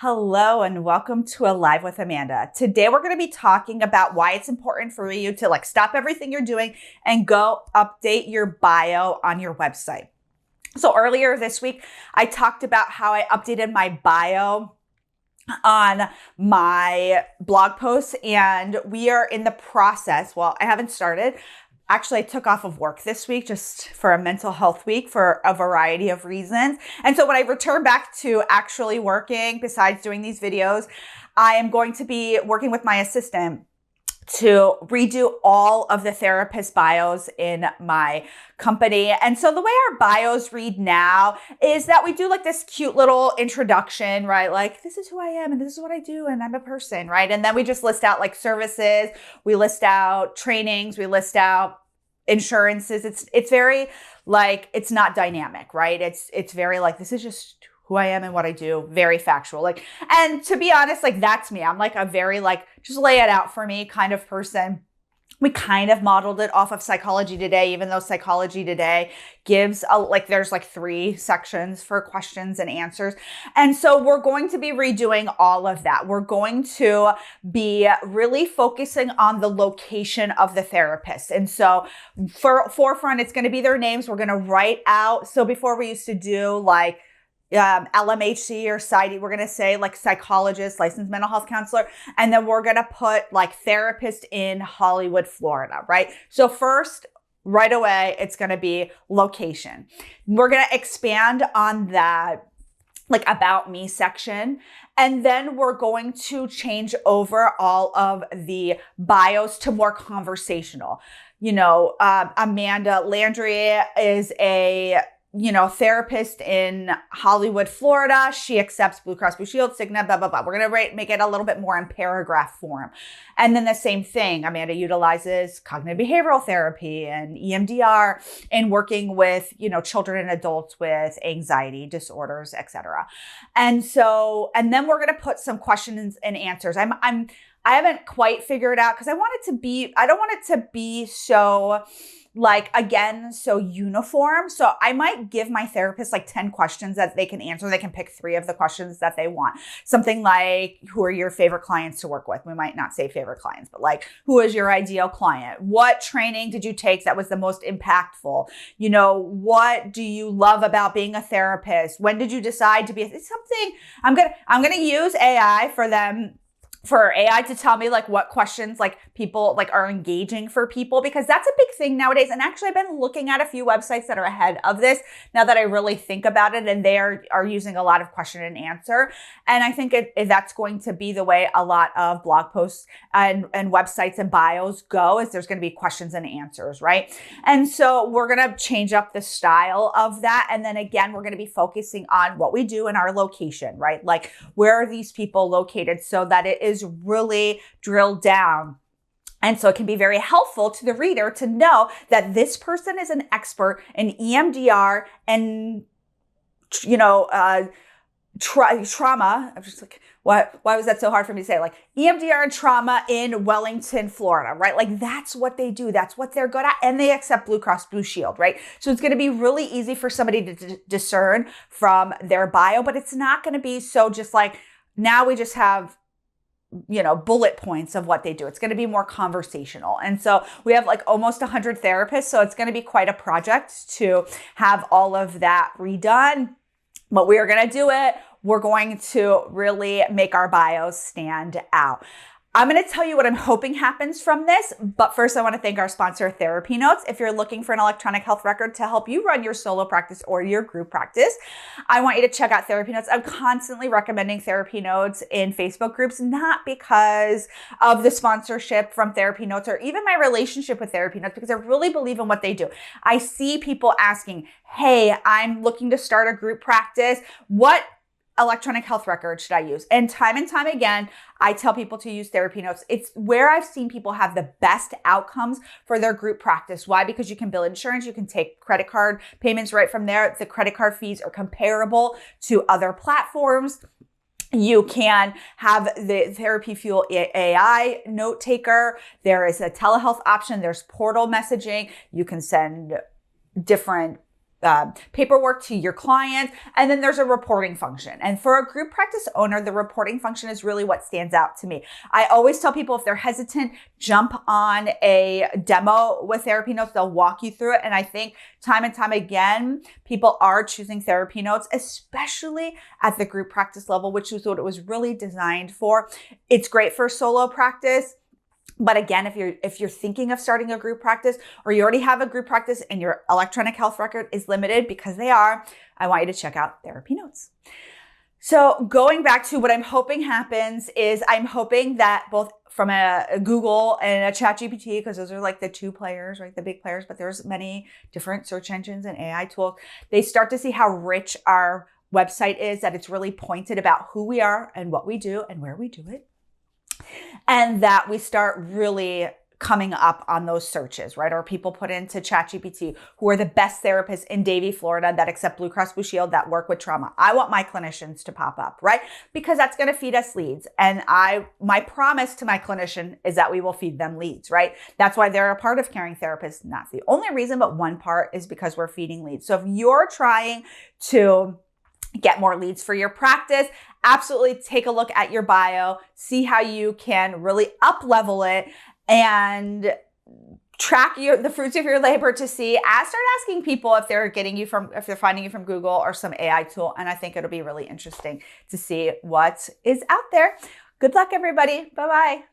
Hello and welcome to A Live with Amanda. Today we're going to be talking about why it's important for you to stop everything you're doing and go update your bio on your website. So earlier this week, I talked about how I updated my bio on my blog posts, and we are in the process. Well, I haven't started. Actually, I took off of work this week just for a mental health week for a variety of reasons. And so when I return back to actually working, besides doing these videos, I am going to be working with my assistant to redo all of the therapist bios in my company. And so the way our bios read now is that we do this cute little introduction, right? Like, this is who I am and this is what I do and I'm a person, right? And then we just list out services, we list out trainings, we list out insurances. It's very it's not dynamic, right? It's very this is just who I am and what I do, very factual. And to be honest, that's me. I'm a very just lay it out for me kind of person. We kind of modeled it off of Psychology Today, even though Psychology Today gives there's 3 sections for questions and answers. And so we're going to be redoing all of that. We're going to be really focusing on the location of the therapist. And so for forefront, it's going to be their names. We're going to write out. So before we used to do LMHC or PsyD, we're going to say psychologist, licensed mental health counselor, and then we're going to put therapist in Hollywood, Florida, right? So first, right away, it's going to be location. We're going to expand on that about me section. And then we're going to change over all of the bios to more conversational. Amanda Landry is a therapist in Hollywood, Florida. She accepts Blue Cross Blue Shield, Cigna, blah, blah, blah. We're going to make it a little bit more in paragraph form. And then the same thing, Amanda utilizes cognitive behavioral therapy and EMDR in working with, children and adults with anxiety disorders, etc. And then we're going to put some questions and answers. I haven't quite figured out because I don't want it to be so so uniform. So I might give my therapist 10 questions that they can answer. They can pick 3 of the questions that they want. Something like, who are your favorite clients to work with? We might not say favorite clients, but who is your ideal client? What training did you take that was the most impactful? What do you love about being a therapist? When did you decide to be something? I'm going to use AI for AI to tell me what questions people are engaging for people, because that's a big thing nowadays. And actually I've been looking at a few websites that are ahead of this now that I really think about it, and they are using a lot of question and answer. And I think that's going to be the way a lot of blog posts and websites and bios go, is there's going to be questions and answers, right? And so we're going to change up the style of that. And then again, we're going to be focusing on what we do in our location, right? Where are these people located, so that it is really drilled down. And so it can be very helpful to the reader to know that this person is an expert in EMDR and, trauma. I'm just why was that so hard for me to say? EMDR and trauma in Wellington, Florida, right? That's what they do. That's what they're good at. And they accept Blue Cross Blue Shield, right? So it's going to be really easy for somebody to discern from their bio, but it's not going to be so just now we just have bullet points of what they do. It's going to be more conversational. And so we have almost 100 therapists. So it's going to be quite a project to have all of that redone, but we are going to do it. We're going to really make our bios stand out. I'm going to tell you what I'm hoping happens from this, but first I want to thank our sponsor, TherapyNotes. If you're looking for an electronic health record to help you run your solo practice or your group practice, I want you to check out TherapyNotes. I'm constantly recommending TherapyNotes in Facebook groups, not because of the sponsorship from TherapyNotes or even my relationship with TherapyNotes, because I really believe in what they do. I see people asking, hey, I'm looking to start a group practice. What electronic health record should I use? And time again, I tell people to use TherapyNotes. It's where I've seen people have the best outcomes for their group practice. Why? Because you can bill insurance, you can take credit card payments right from there. The credit card fees are comparable to other platforms. You can have the Therapy Fuel AI note taker. There is a telehealth option. There's portal messaging. You can send different paperwork to your client. And then there's a reporting function. And for a group practice owner, the reporting function is really what stands out to me. I always tell people if they're hesitant, jump on a demo with TherapyNotes. They'll walk you through it. And I think time and time again, people are choosing TherapyNotes, especially at the group practice level, which is what it was really designed for. It's great for solo practice. But again, if you're thinking of starting a group practice, or you already have a group practice and your electronic health record is limited, because they are, I want you to check out TherapyNotes. So going back to what I'm hoping happens is I'm hoping that both from a Google and a ChatGPT, because those are like the two players, right? The big players, but there's many different search engines and AI tools. They start to see how rich our website is, that it's really pointed about who we are and what we do and where we do it. And that we start really coming up on those searches, right? Or people put into ChatGPT, who are the best therapists in Davie, Florida, that accept Blue Cross Blue Shield, that work with trauma. I want my clinicians to pop up, right? Because that's going to feed us leads. And my promise to my clinician is that we will feed them leads, right? That's why they're a part of Caring Therapists. Not the only reason, but one part is because we're feeding leads. So if you're trying to get more leads for your practice, absolutely take a look at your bio, see how you can really up-level it and track the fruits of your labor to see, start asking people if they're finding you from Google or some AI tool. And I think it'll be really interesting to see what is out there. Good luck, everybody. Bye-bye.